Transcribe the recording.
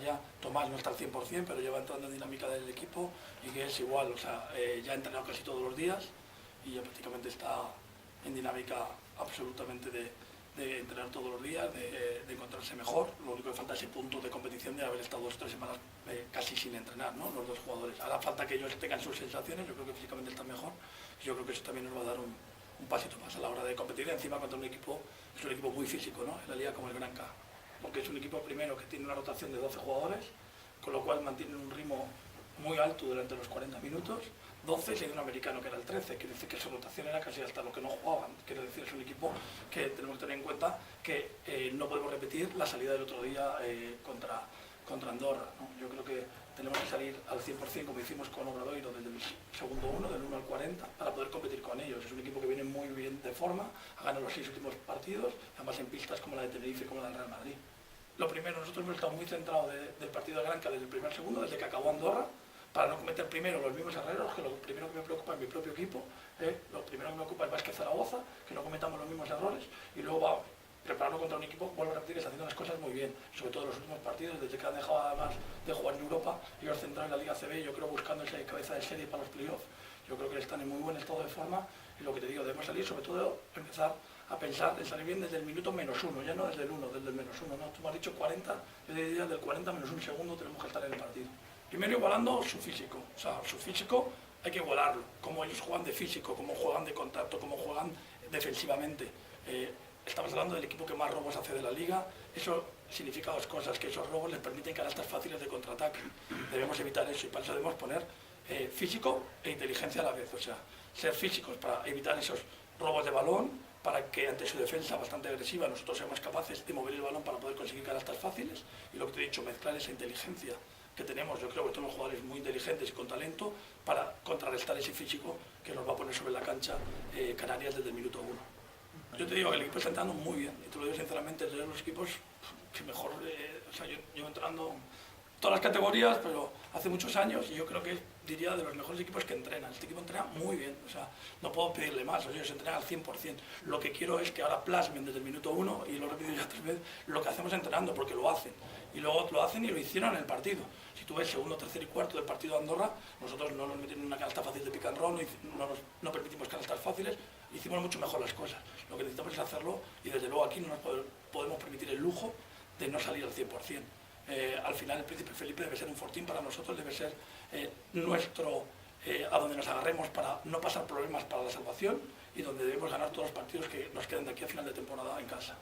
ya, Tomás no está al 100%, pero lleva entrando en dinámica del equipo y que es igual, o sea, ya ha entrenado casi todos los días y ya prácticamente está en dinámica absolutamente de entrenar todos los días, de encontrarse mejor. Lo único que falta es ese punto de competición de haber estado 2 o 3 semanas casi sin entrenar, ¿no? Los dos jugadores. Ahora falta que ellos tengan sus sensaciones, yo creo que físicamente están mejor y yo creo que eso también nos va a dar un pasito más a la hora de competir encima contra un equipo, es un equipo muy físico, ¿no? En la liga como el Granca, porque es un equipo primero que tiene una rotación de 12 jugadores, con lo cual mantienen un ritmo muy alto durante los 40 minutos, 12 y hay un americano que era el 13, quiere decir que su rotación era casi hasta lo que no jugaban, quiere decir es un equipo que tenemos que tener en cuenta que no podemos repetir la salida del otro día contra Andorra, ¿no? Yo creo que tenemos que salir al 100% como hicimos con Obradoiro desde el segundo 1, del 1 al 40, para poder competir con ellos. Es un equipo que viene muy bien de forma, ha ganado los 6 últimos partidos, además en pistas como la de Tenerife, como la del Real Madrid. Lo primero, nosotros hemos estado muy centrados del partido de Granca desde el primer segundo, desde que acabó Andorra, para no cometer primero los mismos errores, que lo primero que me preocupa es mi propio equipo, lo primero que me ocupa es Vázquez Zaragoza, que no cometamos los mismos errores, y luego va prepararnos contra un equipo, vuelvo a repetir, que está haciendo las cosas muy bien, sobre todo en los últimos partidos, desde que han dejado además de jugar en Europa, ellos centrados en la Liga CB, yo creo buscando esa cabeza de serie para los playoffs. Yo creo que están en muy buen estado de forma, y lo que te digo, debemos salir, sobre todo, empezar a pensar en salir bien desde el minuto -1, ya no desde el 1, desde el -1, ¿no? Tú me has dicho 40, yo diría del 40 menos un segundo tenemos que estar en el partido. Primero igualando su físico, o sea, su físico hay que igualarlo, cómo ellos juegan de físico, cómo juegan de contacto, cómo juegan defensivamente. Estamos hablando del equipo que más robos hace de la liga, eso significa 2 cosas, que esos robos les permiten canastas fáciles de contraataque. Debemos evitar eso y para eso debemos poner físico e inteligencia a la vez, o sea, ser físicos para evitar esos robos de balón, para que ante su defensa bastante agresiva nosotros seamos capaces de mover el balón para poder conseguir canastas fáciles, y lo que te he dicho, mezclar esa inteligencia que tenemos, yo creo que tenemos jugadores muy inteligentes y con talento para contrarrestar ese físico que nos va a poner sobre la cancha Canarias desde el minuto 1. Yo te digo que el equipo está entrando muy bien, y te lo digo sinceramente, es de los equipos que mejor, o sea, yo llevo entrando todas las categorías, pero hace muchos años, y yo creo que diría de los mejores equipos que entrenan. Este equipo entrena muy bien, o sea, no puedo pedirle más, ellos entrenan al 100%. Lo que quiero es que ahora plasmen desde el minuto 1, y lo he repetido ya 3 veces, lo que hacemos entrenando, porque lo hacen. Y luego lo hacen y lo hicieron en el partido. Si tú ves segundo, tercer y cuarto del partido de Andorra, nosotros no nos metimos en una canasta fácil de pick and roll, no permitimos canastas fáciles, hicimos mucho mejor las cosas. Lo que necesitamos es hacerlo, y desde luego aquí no nos podemos permitir el lujo de no salir al 100%. Al final el Príncipe Felipe debe ser un fortín para nosotros, debe ser nuestro, a donde nos agarremos para no pasar problemas para la salvación, y donde debemos ganar todos los partidos que nos quedan de aquí a final de temporada en casa.